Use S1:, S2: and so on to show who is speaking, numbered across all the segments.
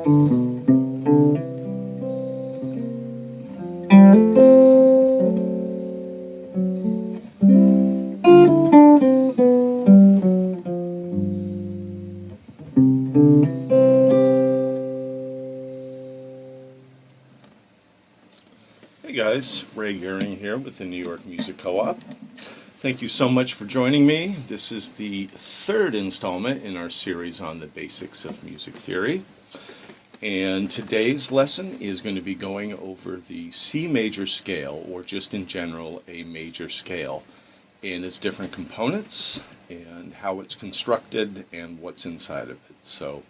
S1: Hey guys, Ray Gehring here with the New York Music Co-op. Thank you so much for joining me. This is the third installment in our series on the basics of music theory. And today's lesson is going to be going over the C major scale, or just in general a major scale, and its different components and how it's constructed and what's inside of it. So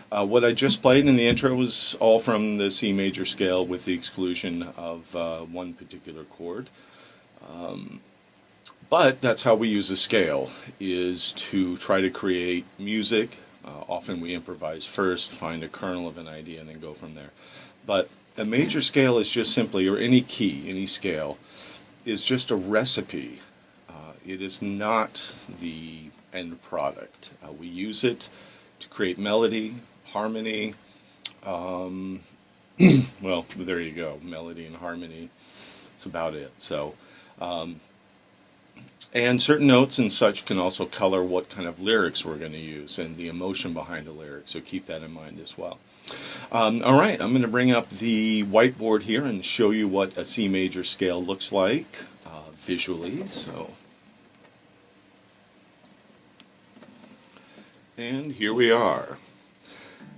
S1: what I just played in the intro was all from the C major scale with the exclusion of one particular chord. But that's how we use a scale, is to try to create music. Often we improvise first, find a kernel of an idea, and then go from there. But a major scale is just simply, or any key, any scale, is just a recipe. It is not the end product. We use it to create melody, harmony. Well, there you go, melody and harmony. That's about it. So, and certain notes and such can also color what kind of lyrics we're going to use and the emotion behind the lyrics, so keep that in mind as well. All right, I'm going to bring up the whiteboard here and show you what a C major scale looks like visually. And here we are.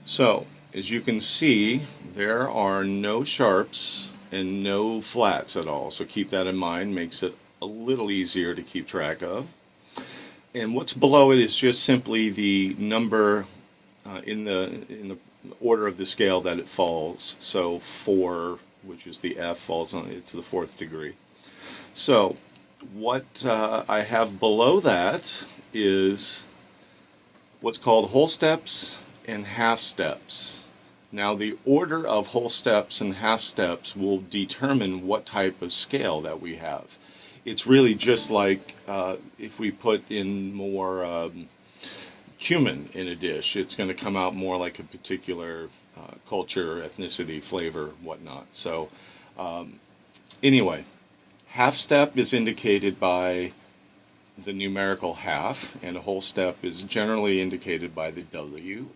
S1: So, as you can see, there are no sharps and no flats at all, so keep that in mind. Makes it a little easier to keep track of. And what's below it is just simply the number in the order of the scale that it falls. So 4, which is the F, falls on, it's the 4th degree. So what I have below that is what's called whole steps and half steps. Now the order of whole steps and half steps will determine what type of scale that we have. It's really just like if we put in more cumin in a dish, it's going to come out more like a particular culture, ethnicity, flavor, whatnot. So anyway, half step is indicated by the numerical half, and a whole step is generally indicated by the W.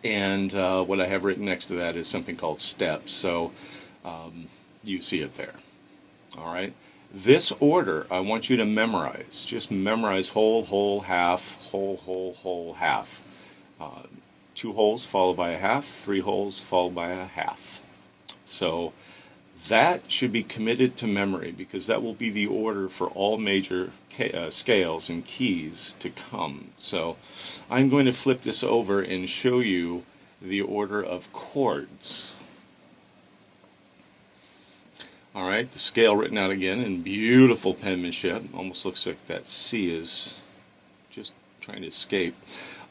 S1: And what I have written next to that is something called steps. So you see it there. All right. This order I want you to memorize. Just memorize whole, whole, half, whole, whole, whole, half. 2 wholes followed by a half, 3 wholes followed by a half. So that should be committed to memory, because that will be the order for all major scales and keys to come. So I'm going to flip this over and show you the order of chords. All right, the scale written out again in beautiful penmanship. Almost looks like that C is just trying to escape.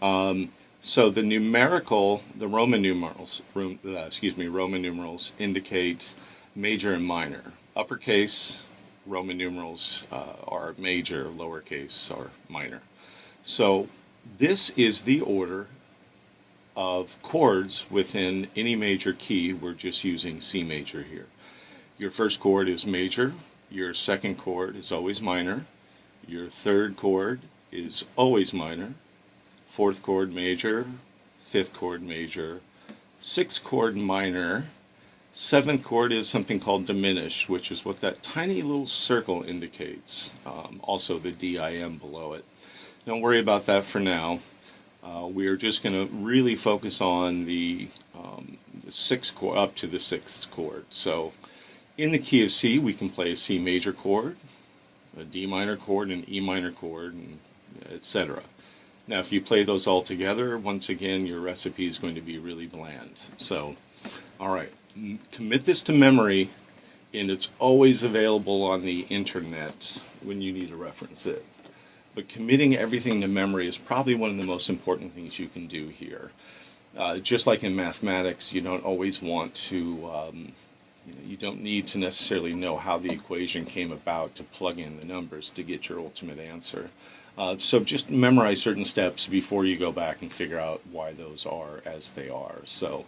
S1: So the numerical, the Roman numerals, Roman numerals indicate major and minor. Uppercase Roman numerals are major, lowercase are minor. So this is the order of chords within any major key. We're just using C major here. Your first chord is major, your second chord is always minor, your third chord is always minor, fourth chord major, fifth chord major, sixth chord minor, seventh chord is something called diminished, which is what that tiny little circle indicates. Also the DIM below it. Don't worry about that for now. We are just going to really focus on the sixth chord up to the sixth chord. So in the key of C, we can play a C major chord, a D minor chord, an E minor chord, and etc. Now, if you play those all together, once again, your recipe is going to be really bland. So, all right, commit this to memory, and it's always available on the internet when you need to reference it. But committing everything to memory is probably one of the most important things you can do here. Just like in mathematics, you don't always want to, you don't need to necessarily know how the equation came about to plug in the numbers to get your ultimate answer. So just memorize certain steps before you go back and figure out why those are as they are. So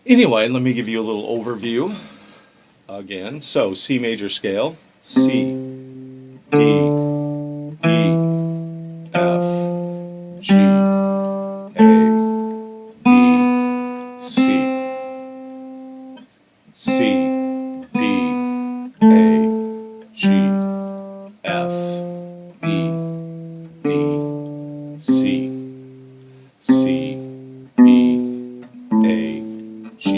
S1: anyway, let me give you a little overview again. So C major scale, C, D, E, F, G, A, B, C, C, B, A, G, F, E, D, C, C, B, A, G,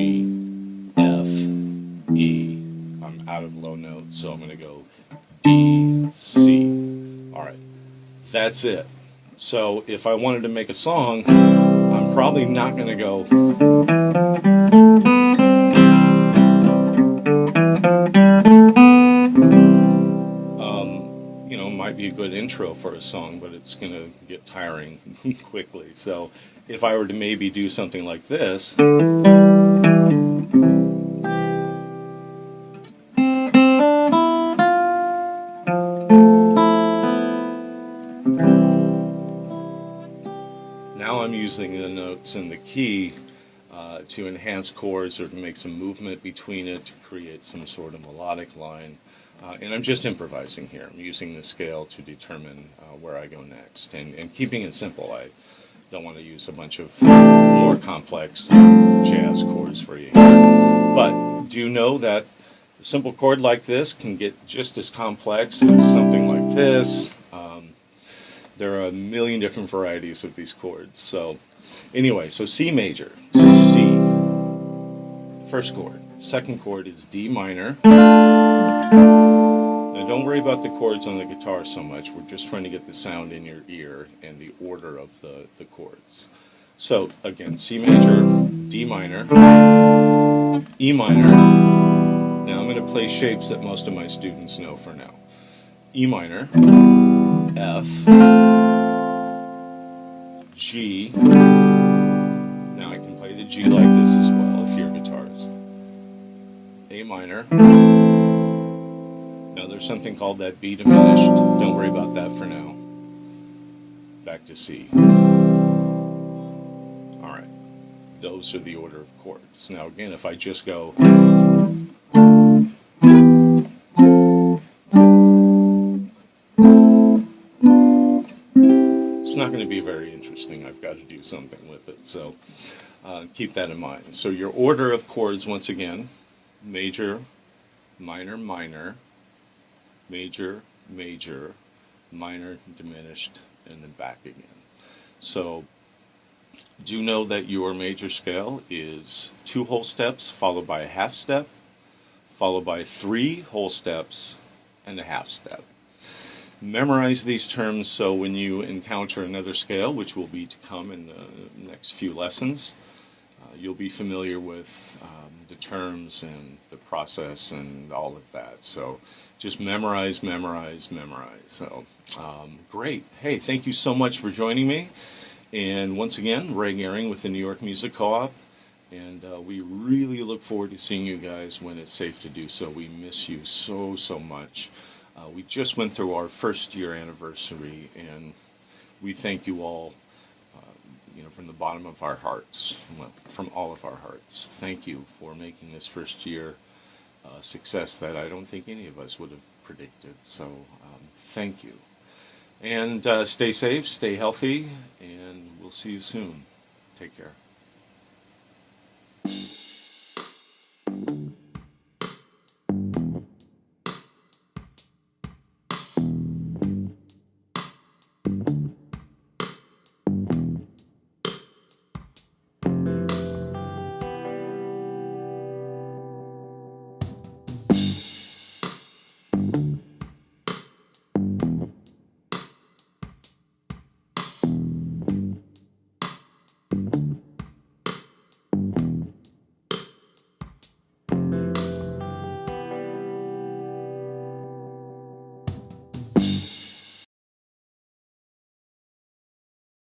S1: F, E. I'm out of low notes, so I'm going to go D, C. All right, that's it. So if I wanted to make a song, I'm probably not going to go. Might be a good intro for a song, but it's going to get tiring quickly. So if I were to maybe do something like this. Now I'm using the notes and the key to enhance chords or to make some movement between it to create some sort of melodic line. And I'm just improvising here. I'm using the scale to determine where I go next. And keeping it simple. I don't want to use a bunch of more complex jazz chords for you here. But do know that a simple chord like this can get just as complex as something like this. There are a million different varieties of these chords. So anyway, so C major, C, first chord. Second chord is D minor. Now don't worry about the chords on the guitar so much. We're just trying to get the sound in your ear and the order of the chords. So again, C major, D minor, E minor. Now I'm going to play shapes that most of my students know for now. E minor, F, G. Now I can play the G like this as well if you're a guitarist. A minor. Now there's something called that B diminished. Don't worry about that for now. Back to C. Alright. Those are the order of chords. Now again, if I just go. It's not going to be very interesting. I've got to do something with it. So keep that in mind. So your order of chords, once again, major, minor, minor, major, major, minor, diminished, and then back again. So do know that your major scale is 2 whole steps followed by a half step, followed by 3 whole steps and a half step. Memorize these terms so when you encounter another scale, which will be to come in the next few lessons, you'll be familiar with the terms and the process and all of that. So just memorize, memorize, memorize. So great. Hey, thank you so much for joining me. And once again, Ray Gehring with the New York Music Co-op. And we really look forward to seeing you guys when it's safe to do so. We miss you so, so much. We just went through our first year anniversary, and we thank you all, from the bottom of our hearts, from all of our hearts. Thank you for making this first year a success that I don't think any of us would have predicted. So thank you. And stay safe, stay healthy, and we'll see you soon. Take care.